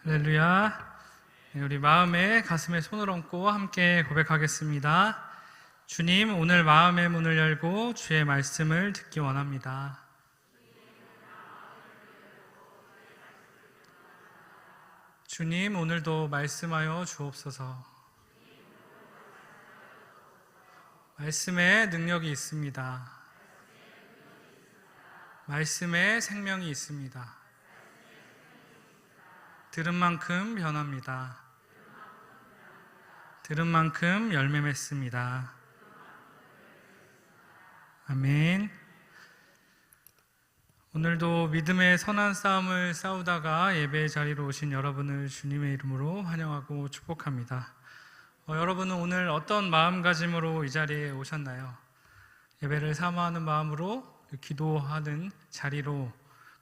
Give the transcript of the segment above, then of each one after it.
할렐루야. 네, 우리 마음에 가슴에 손을 얹고 함께 고백하겠습니다. 주님, 오늘 마음의 문을 열고 주의 말씀을 듣기 원합니다. 주님, 오늘도 말씀하여 주옵소서. 말씀에 능력이 있습니다. 말씀에 생명이 있습니다. 들은 만큼 변합니다. 들은 만큼 열매 맺습니다. 아멘. 오늘도 믿음의 선한 싸움을 싸우다가 예배의 자리로 오신 여러분을 주님의 이름으로 환영하고 축복합니다. 여러분은 오늘 어떤 마음가짐으로 이 자리에 오셨나요? 예배를 사모하는 마음으로 기도하는 자리로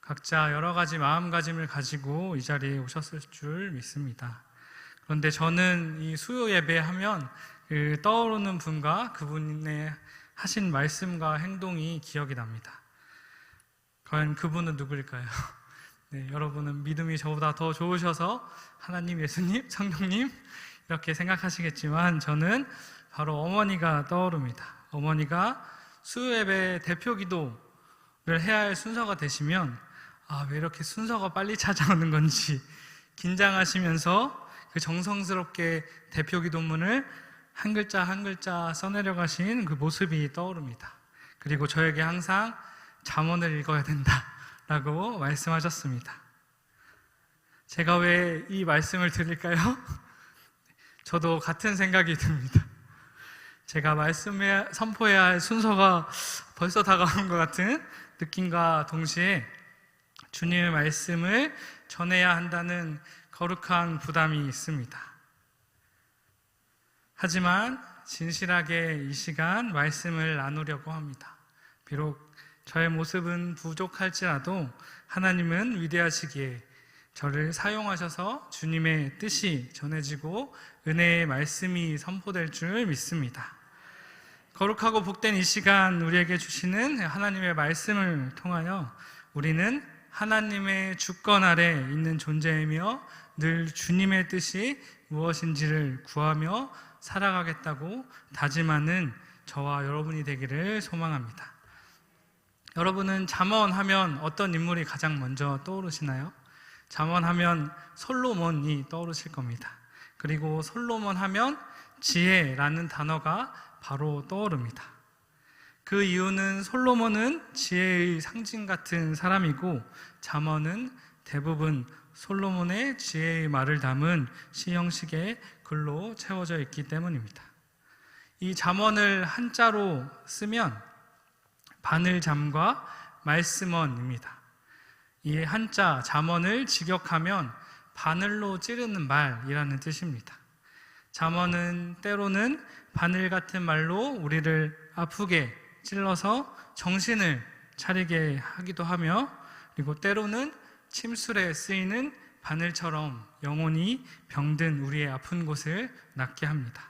각자 여러 가지 마음가짐을 가지고 이 자리에 오셨을 줄 믿습니다. 그런데 저는 이 수요 예배하면 떠오르는 분과 그분의 하신 말씀과 행동이 기억이 납니다. 과연 그분은 누구일까요? 네, 여러분은 믿음이 저보다 더 좋으셔서 하나님, 예수님, 성령님 이렇게 생각하시겠지만 저는 바로 어머니가 떠오릅니다. 어머니가 수요 예배 대표 기도를 해야 할 순서가 되시면 왜 이렇게 순서가 빨리 찾아오는 건지 긴장하시면서 그 정성스럽게 대표 기도문을 한 글자 한 글자 써내려 가신 그 모습이 떠오릅니다. 그리고 저에게 항상 잠언을 읽어야 된다라고 말씀하셨습니다. 제가 왜 이 말씀을 드릴까요? 저도 같은 생각이 듭니다. 제가 말씀에 선포해야 할 순서가 벌써 다가온 것 같은 느낌과 동시에 주님의 말씀을 전해야 한다는 거룩한 부담이 있습니다. 하지만 진실하게 이 시간 말씀을 나누려고 합니다. 비록 저의 모습은 부족할지라도 하나님은 위대하시기에 저를 사용하셔서 주님의 뜻이 전해지고 은혜의 말씀이 선포될 줄 믿습니다. 거룩하고 복된 이 시간 우리에게 주시는 하나님의 말씀을 통하여 우리는 하나님의 주권 아래 있는 존재이며 늘 주님의 뜻이 무엇인지를 구하며 살아가겠다고 다짐하는 저와 여러분이 되기를 소망합니다. 여러분은 잠언하면 어떤 인물이 가장 먼저 떠오르시나요? 잠언하면 솔로몬이 떠오르실 겁니다. 그리고 솔로몬 하면 지혜라는 단어가 바로 떠오릅니다. 그 이유는 솔로몬은 지혜의 상징 같은 사람이고 잠언은 대부분 솔로몬의 지혜의 말을 담은 시 형식의 글로 채워져 있기 때문입니다. 이 잠언을 한자로 쓰면 바늘잠과 말씀언입니다. 이 한자 잠언을 직역하면 바늘로 찌르는 말이라는 뜻입니다. 잠언은 때로는 바늘 같은 말로 우리를 아프게 찔러서 정신을 차리게 하기도 하며 그리고 때로는 침술에 쓰이는 바늘처럼 영혼이 병든 우리의 아픈 곳을 낫게 합니다.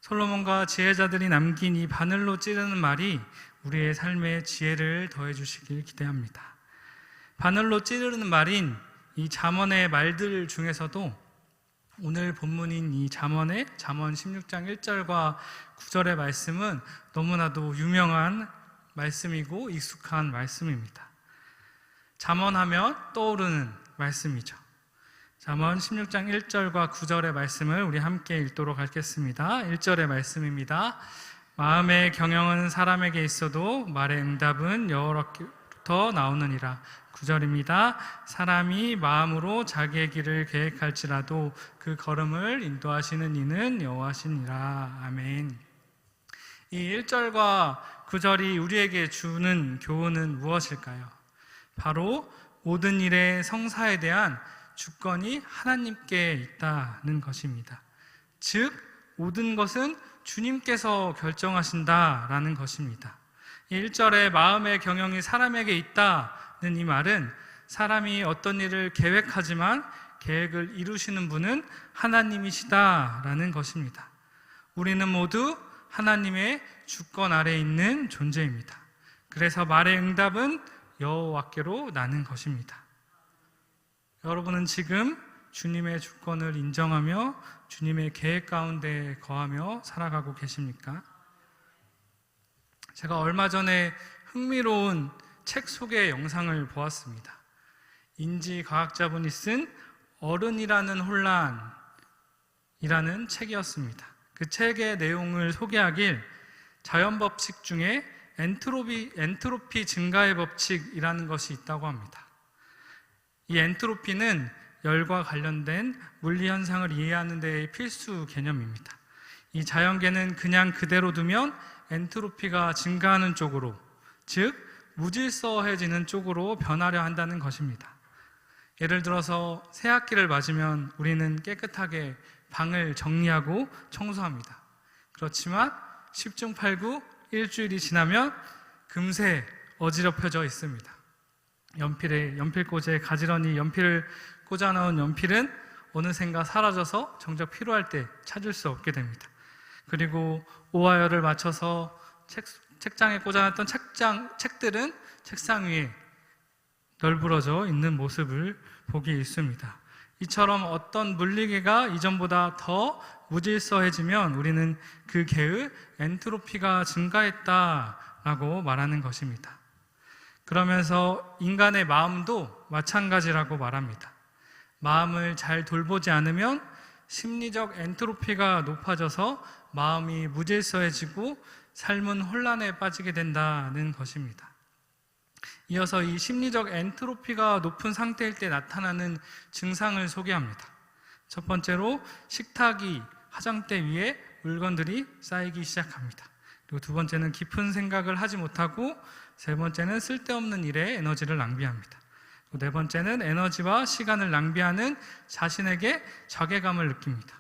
솔로몬과 지혜자들이 남긴 이 바늘로 찌르는 말이 우리의 삶에 지혜를 더해 주시길 기대합니다. 바늘로 찌르는 말인 이 잠언의 말들 중에서도 오늘 본문인 이 잠언의 잠언 16장 1절과 9절의 말씀은 너무나도 유명한 말씀이고 익숙한 말씀입니다. 잠언하면 떠오르는 말씀이죠. 잠언 16장 1절과 9절의 말씀을 우리 함께 읽도록 하겠습니다. 1절의 말씀입니다. 마음의 경영은 사람에게 있어도 말의 응답은 여호와로부터 나오느니라. 9절입니다. 사람이 마음으로 자기의 길을 계획할지라도 그 걸음을 인도하시는 이는 여호와시니라. 아멘. 이 1절과 9절이 우리에게 주는 교훈은 무엇일까요? 바로 모든 일의 성사에 대한 주권이 하나님께 있다는 것입니다. 즉 모든 것은 주님께서 결정하신다라는 것입니다. 1절에 마음의 경영이 사람에게 있다는 이 말은 사람이 어떤 일을 계획하지만 계획을 이루시는 분은 하나님이시다라는 것입니다. 우리는 모두 하나님의 주권 아래에 있는 존재입니다. 그래서 말의 응답은 여호와께로 나는 것입니다. 여러분은 지금 주님의 주권을 인정하며 주님의 계획 가운데 거하며 살아가고 계십니까? 제가 얼마 전에 흥미로운 책 소개 영상을 보았습니다. 인지과학자분이 쓴 어른이라는 혼란이라는 책이었습니다. 그 책의 내용을 소개하길 자연법칙 중에 엔트로피 증가의 법칙이라는 것이 있다고 합니다. 이 엔트로피는 열과 관련된 물리 현상을 이해하는 데의 필수 개념입니다. 이 자연계는 그냥 그대로 두면 엔트로피가 증가하는 쪽으로, 즉 무질서해지는 쪽으로 변하려 한다는 것입니다. 예를 들어서 새학기를 맞으면 우리는 깨끗하게 방을 정리하고 청소합니다. 그렇지만 10중 8구 일주일이 지나면 금세 어지럽혀져 있습니다. 연필꽂이에 가지런히 연필을 꽂아놓은 연필은 어느샌가 사라져서 정작 필요할 때 찾을 수 없게 됩니다. 그리고 오하열을 맞춰서 책장에 꽂아놨던 책들은 책상 위에 널브러져 있는 모습을 보기 있습니다. 이처럼 어떤 물리계가 이전보다 더 무질서해지면 우리는 그 계의 엔트로피가 증가했다라고 말하는 것입니다. 그러면서 인간의 마음도 마찬가지라고 말합니다. 마음을 잘 돌보지 않으면 심리적 엔트로피가 높아져서 마음이 무질서해지고 삶은 혼란에 빠지게 된다는 것입니다. 이어서 이 심리적 엔트로피가 높은 상태일 때 나타나는 증상을 소개합니다. 첫 번째로 식탁이 화장대 위에 물건들이 쌓이기 시작합니다. 그리고 두 번째는 깊은 생각을 하지 못하고, 세 번째는 쓸데없는 일에 에너지를 낭비합니다. 그리고 네 번째는 에너지와 시간을 낭비하는 자신에게 자괴감을 느낍니다.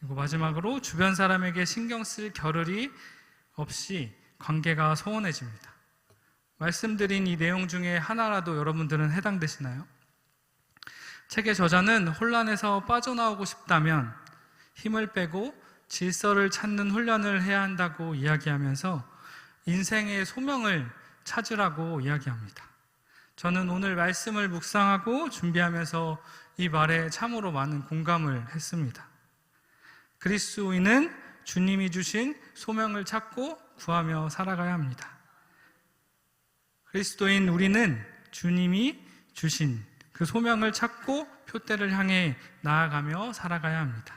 그리고 마지막으로 주변 사람에게 신경 쓸 겨를이 없이 관계가 소원해집니다. 말씀드린 이 내용 중에 하나라도 여러분들은 해당되시나요? 책의 저자는 혼란에서 빠져나오고 싶다면 힘을 빼고 질서를 찾는 훈련을 해야 한다고 이야기하면서 인생의 소명을 찾으라고 이야기합니다. 저는 오늘 말씀을 묵상하고 준비하면서 이 말에 참으로 많은 공감을 했습니다. 그리스도인은 주님이 주신 소명을 찾고 구하며 살아가야 합니다. 그리스도인 우리는 주님이 주신 그 소명을 찾고 표대를 향해 나아가며 살아가야 합니다.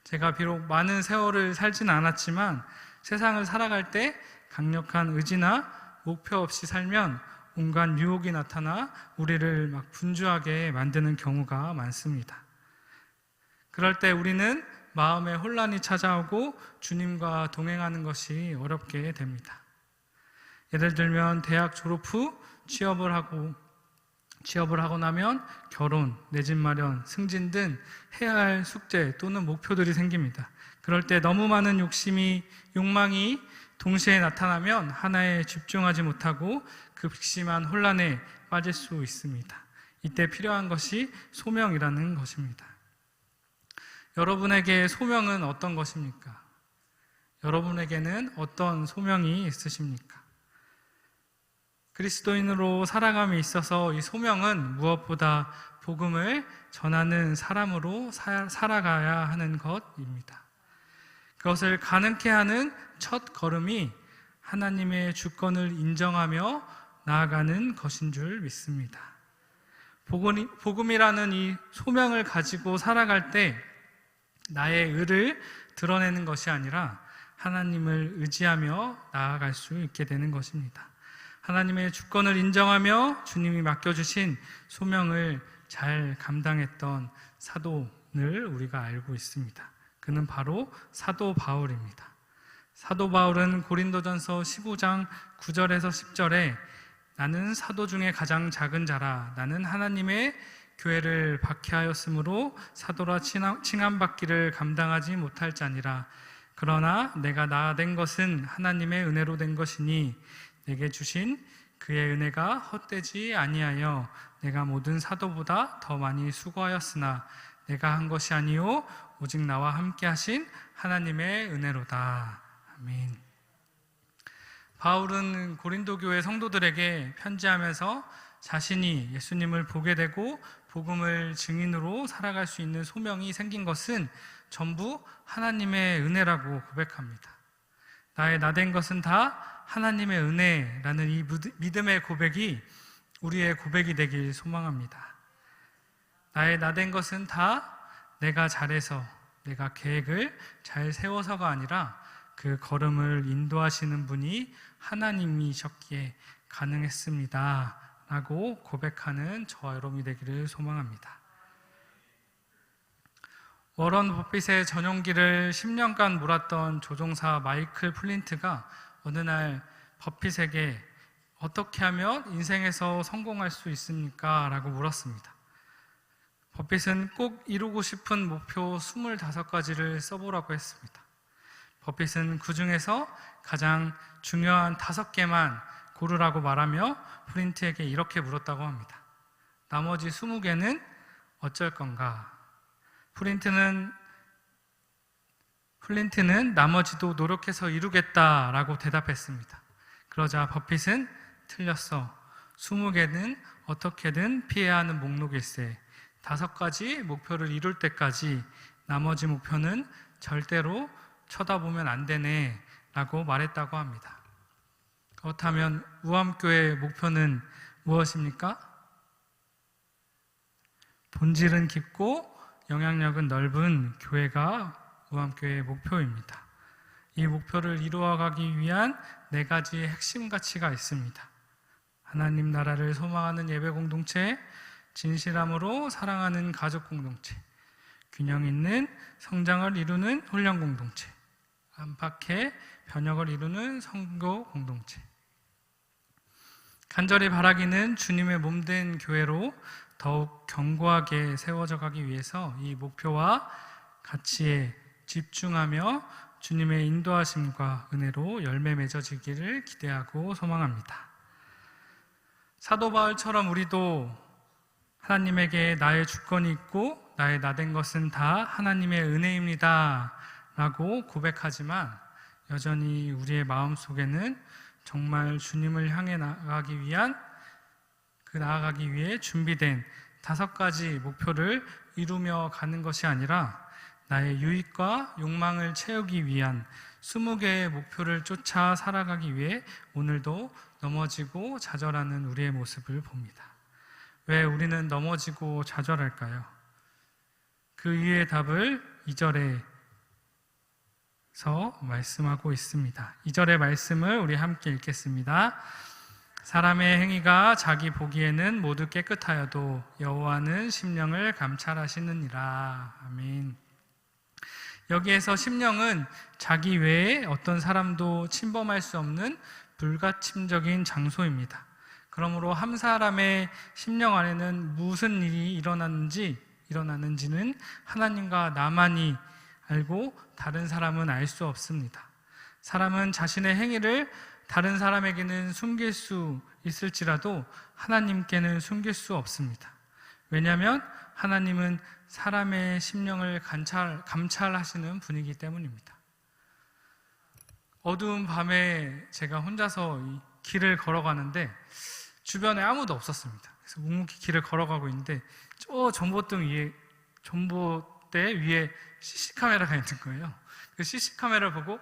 제가 비록 많은 세월을 살진 않았지만 세상을 살아갈 때 강력한 의지나 목표 없이 살면 온갖 유혹이 나타나 우리를 막 분주하게 만드는 경우가 많습니다. 그럴 때 우리는 마음에 혼란이 찾아오고 주님과 동행하는 것이 어렵게 됩니다. 예를 들면 대학 졸업 후 취업을 하고 나면 결혼, 내 집 마련, 승진 등 해야 할 숙제 또는 목표들이 생깁니다. 그럴 때 너무 많은 욕망이 동시에 나타나면 하나에 집중하지 못하고 극심한 혼란에 빠질 수 있습니다. 이때 필요한 것이 소명이라는 것입니다. 여러분에게 소명은 어떤 것입니까? 여러분에게는 어떤 소명이 있으십니까? 그리스도인으로 살아감에 있어서 이 소명은 무엇보다 복음을 전하는 사람으로 살아가야 하는 것입니다. 그것을 가능케 하는 첫 걸음이 하나님의 주권을 인정하며 나아가는 것인 줄 믿습니다. 복음이라는 이 소명을 가지고 살아갈 때 나의 의를 드러내는 것이 아니라 하나님을 의지하며 나아갈 수 있게 되는 것입니다. 하나님의 주권을 인정하며 주님이 맡겨주신 소명을 잘 감당했던 사도를 우리가 알고 있습니다. 그는 바로 사도 바울입니다. 사도 바울은 고린도전서 15장 9절에서 10절에 나는 사도 중에 가장 작은 자라 나는 하나님의 교회를 박해하였으므로 사도라 칭함받기를 감당하지 못할 자니라. 그러나 내가 나된 것은 하나님의 은혜로 된 것이니 내게 주신 그의 은혜가 헛되지 아니하여 내가 모든 사도보다 더 많이 수고하였으나 내가 한 것이 아니요 오직 나와 함께 하신 하나님의 은혜로다. 아멘. 바울은 고린도 교회 성도들에게 편지하면서 자신이 예수님을 보게 되고 복음을 증인으로 살아갈 수 있는 소명이 생긴 것은 전부 하나님의 은혜라고 고백합니다. 나의 나된 것은 다 하나님의 은혜라는 이 믿음의 고백이 우리의 고백이 되길 소망합니다. 나의 나된 것은 다 내가 잘해서, 내가 계획을 잘 세워서가 아니라 그 걸음을 인도하시는 분이 하나님이셨기에 가능했습니다 라고 고백하는 저와 여러분이 되기를 소망합니다. 워런 버핏의 전용기를 10년간 몰았던 조종사 마이클 플린트가 어느 날 버핏에게 어떻게 하면 인생에서 성공할 수 있습니까? 라고 물었습니다. 버핏은 꼭 이루고 싶은 목표 25가지를 써보라고 했습니다. 버핏은 그 중에서 가장 중요한 5개만 고르라고 말하며 플린트에게 이렇게 물었다고 합니다. 나머지 20개는 어쩔 건가? 플린트는 나머지도 노력해서 이루겠다라고 대답했습니다. 그러자 버핏은 틀렸어. 20개는 어떻게든 피해야 하는 목록일세. 5가지 목표를 이룰 때까지 나머지 목표는 절대로 쳐다보면 안 되네 라고 말했다고 합니다. 그렇다면 우암교회의 목표는 무엇입니까? 본질은 깊고 영향력은 넓은 교회가 우암교회의 목표입니다. 이 목표를 이루어가기 위한 4가지의 핵심 가치가 있습니다. 하나님 나라를 소망하는 예배 공동체, 진실함으로 사랑하는 가족 공동체, 균형 있는 성장을 이루는 훈련 공동체, 안팎의 변혁을 이루는 선교 공동체. 간절히 바라기는 주님의 몸된 교회로 더욱 견고하게 세워져 가기 위해서 이 목표와 가치에 집중하며 주님의 인도하심과 은혜로 열매 맺어지기를 기대하고 소망합니다. 사도 바울처럼 우리도 하나님에게 나의 주권이 있고 나의 나된 것은 다 하나님의 은혜입니다 라고 고백하지만 여전히 우리의 마음속에는 정말 주님을 향해 나아가기 위해 준비된 5가지 목표를 이루며 가는 것이 아니라 나의 유익과 욕망을 채우기 위한 20개의 목표를 쫓아 살아가기 위해 오늘도 넘어지고 좌절하는 우리의 모습을 봅니다. 왜 우리는 넘어지고 좌절할까요? 그 이유의 답을 2절에서 말씀하고 있습니다. 2절의 말씀을 우리 함께 읽겠습니다. 사람의 행위가 자기 보기에는 모두 깨끗하여도 여호와는 심령을 감찰하시느니라. 아멘. 여기에서 심령은 자기 외에 어떤 사람도 침범할 수 없는 불가침적인 장소입니다. 그러므로 한 사람의 심령 안에는 무슨 일이 일어나는지는 하나님과 나만이 알고 다른 사람은 알 수 없습니다. 사람은 자신의 행위를 다른 사람에게는 숨길 수 있을지라도 하나님께는 숨길 수 없습니다. 왜냐하면 하나님은 사람의 심령을 감찰하시는 분이기 때문입니다. 어두운 밤에 제가 혼자서 이 길을 걸어가는데 주변에 아무도 없었습니다. 그래서 묵묵히 길을 걸어가고 있는데 저 전봇대 위에 CC카메라가 있는 거예요. 그 CC카메라를 보고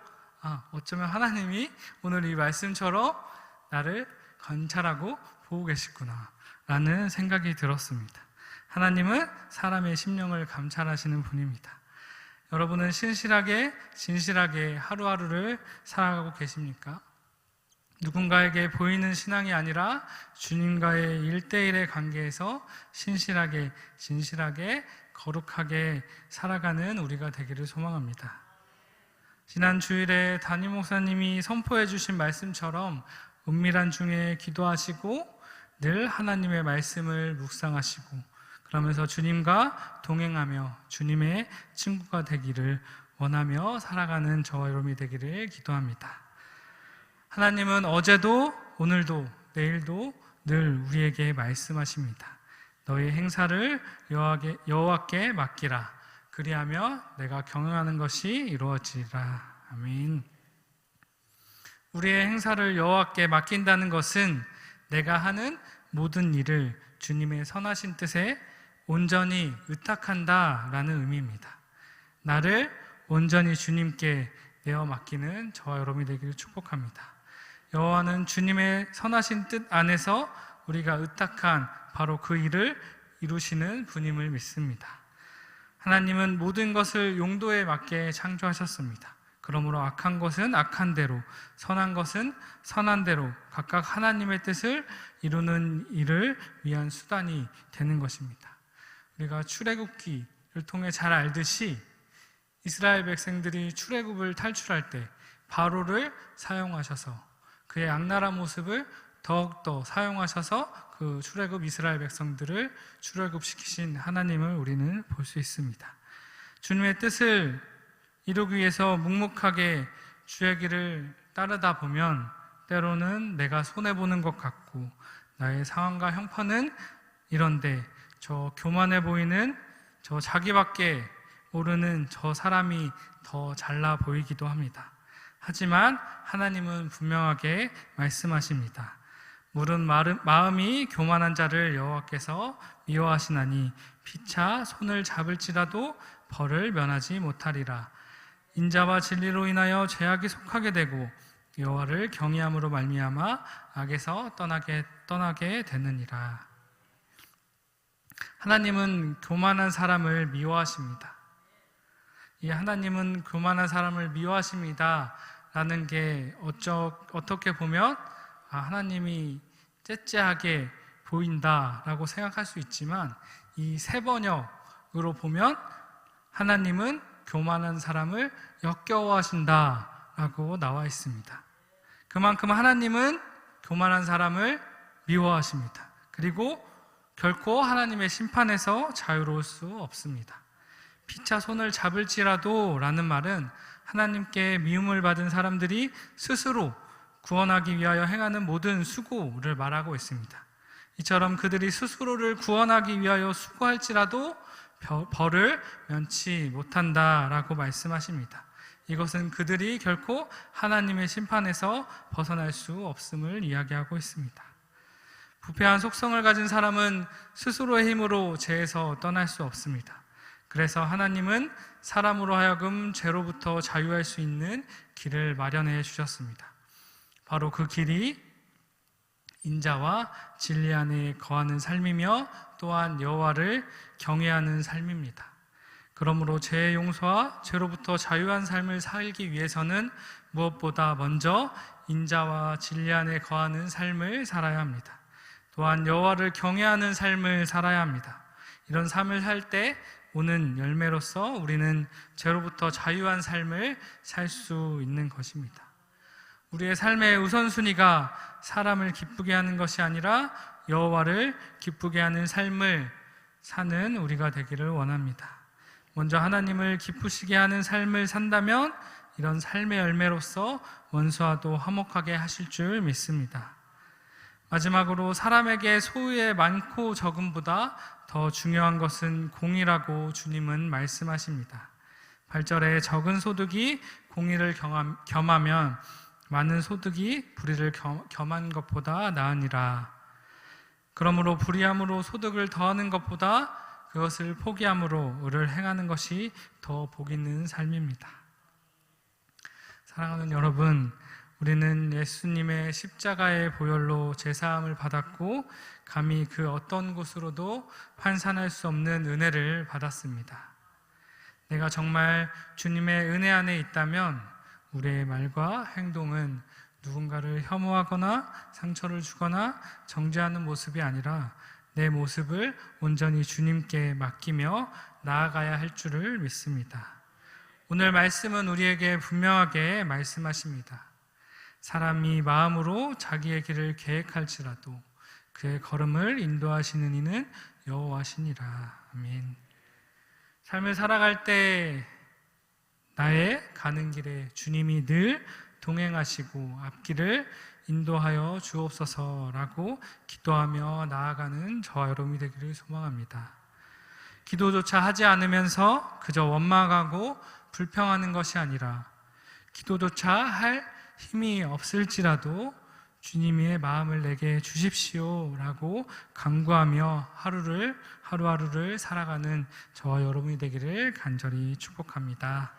어쩌면 하나님이 오늘 이 말씀처럼 나를 관찰하고 보고 계시구나 라는 생각이 들었습니다. 하나님은 사람의 심령을 감찰하시는 분입니다. 여러분은 진실하게 하루하루를 살아가고 계십니까? 누군가에게 보이는 신앙이 아니라 주님과의 1대1의 관계에서 진실하게 거룩하게 살아가는 우리가 되기를 소망합니다. 지난 주일에 담임 목사님이 선포해 주신 말씀처럼 은밀한 중에 기도하시고 늘 하나님의 말씀을 묵상하시고 그러면서 주님과 동행하며 주님의 친구가 되기를 원하며 살아가는 저와 여러분이 되기를 기도합니다. 하나님은 어제도 오늘도 내일도 늘 우리에게 말씀하십니다. 너희 행사를 여호와께 맡기라. 그리하며 내가 경영하는 것이 이루어지리라. 아멘. 우리의 행사를 여호와께 맡긴다는 것은 내가 하는 모든 일을 주님의 선하신 뜻에 온전히 의탁한다라는 의미입니다. 나를 온전히 주님께 내어 맡기는 저와 여러분이 되기를 축복합니다. 여호와는 주님의 선하신 뜻 안에서 우리가 의탁한 바로 그 일을 이루시는 분임을 믿습니다. 하나님은 모든 것을 용도에 맞게 창조하셨습니다. 그러므로 악한 것은 악한 대로, 선한 것은 선한 대로 각각 하나님의 뜻을 이루는 일을 위한 수단이 되는 것입니다. 우리가 출애굽기를 통해 잘 알듯이 이스라엘 백성들이 출애굽을 탈출할 때 바로를 사용하셔서 그의 악랄한 모습을 더욱더 사용하셔서 그 출애굽 이스라엘 백성들을 출애굽시키신 하나님을 우리는 볼 수 있습니다. 주님의 뜻을 이루기 위해서 묵묵하게 주의 길을 따르다 보면 때로는 내가 손해보는 것 같고 나의 상황과 형편은 이런데 저 교만해 보이는 저 자기밖에 모르는 저 사람이 더 잘나 보이기도 합니다. 하지만 하나님은 분명하게 말씀하십니다. 물은 마음이 교만한 자를 여호와께서 미워하시나니 피차 손을 잡을지라도 벌을 면하지 못하리라. 인자와 진리로 인하여 죄악이 속하게 되고 여호와를 경외함으로 말미암아 악에서 떠나게 되느니라. 하나님은 교만한 사람을 미워하십니다. 이 하나님은 교만한 사람을 미워하십니다 라는 게 어떻게 보면 하나님이 째째하게 보인다라고 생각할 수 있지만 이 세 번역으로 보면 하나님은 교만한 사람을 역겨워하신다라고 나와 있습니다. 그만큼 하나님은 교만한 사람을 미워하십니다. 그리고 결코 하나님의 심판에서 자유로울 수 없습니다. 피차 손을 잡을지라도 라는 말은 하나님께 미움을 받은 사람들이 스스로 구원하기 위하여 행하는 모든 수고를 말하고 있습니다. 이처럼 그들이 스스로를 구원하기 위하여 수고할지라도 벌을 면치 못한다라고 말씀하십니다. 이것은 그들이 결코 하나님의 심판에서 벗어날 수 없음을 이야기하고 있습니다. 부패한 속성을 가진 사람은 스스로의 힘으로 죄에서 떠날 수 없습니다. 그래서 하나님은 사람으로 하여금 죄로부터 자유할 수 있는 길을 마련해 주셨습니다. 바로 그 길이 인자와 진리 안에 거하는 삶이며 또한 여호와를 경외하는 삶입니다. 그러므로 죄의 용서와 죄로부터 자유한 삶을 살기 위해서는 무엇보다 먼저 인자와 진리 안에 거하는 삶을 살아야 합니다. 또한 여호와를 경외하는 삶을 살아야 합니다. 이런 삶을 살 때 오는 열매로서 우리는 죄로부터 자유한 삶을 살 수 있는 것입니다. 우리의 삶의 우선순위가 사람을 기쁘게 하는 것이 아니라 여호와를 기쁘게 하는 삶을 사는 우리가 되기를 원합니다. 먼저 하나님을 기쁘시게 하는 삶을 산다면 이런 삶의 열매로서 원수와도 화목하게 하실 줄 믿습니다. 마지막으로 사람에게 소유의 많고 적음보다 더 중요한 것은 공의라고 주님은 말씀하십니다. 8절에 적은 소득이 공의를 겸하면 많은 소득이 불의를 겸한 것보다 나으니라. 그러므로 불의함으로 소득을 더하는 것보다 그것을 포기함으로 의를 행하는 것이 더 복 있는 삶입니다. 사랑하는 여러분, 우리는 예수님의 십자가의 보혈로 제사함을 받았고 감히 그 어떤 곳으로도 환산할 수 없는 은혜를 받았습니다. 내가 정말 주님의 은혜 안에 있다면 우리의 말과 행동은 누군가를 혐오하거나 상처를 주거나 정죄하는 모습이 아니라 내 모습을 온전히 주님께 맡기며 나아가야 할 줄을 믿습니다. 오늘 말씀은 우리에게 분명하게 말씀하십니다. 사람이 마음으로 자기의 길을 계획할지라도 그의 걸음을 인도하시는 이는 여호와시니라. 아멘. 삶을 살아갈 때 나의 가는 길에 주님이 늘 동행하시고 앞길을 인도하여 주옵소서라고 기도하며 나아가는 저와 여러분이 되기를 소망합니다. 기도조차 하지 않으면서 그저 원망하고 불평하는 것이 아니라 기도조차 할 힘이 없을지라도 주님의 마음을 내게 주십시오라고 간구하며 하루하루를 살아가는 저와 여러분이 되기를 간절히 축복합니다.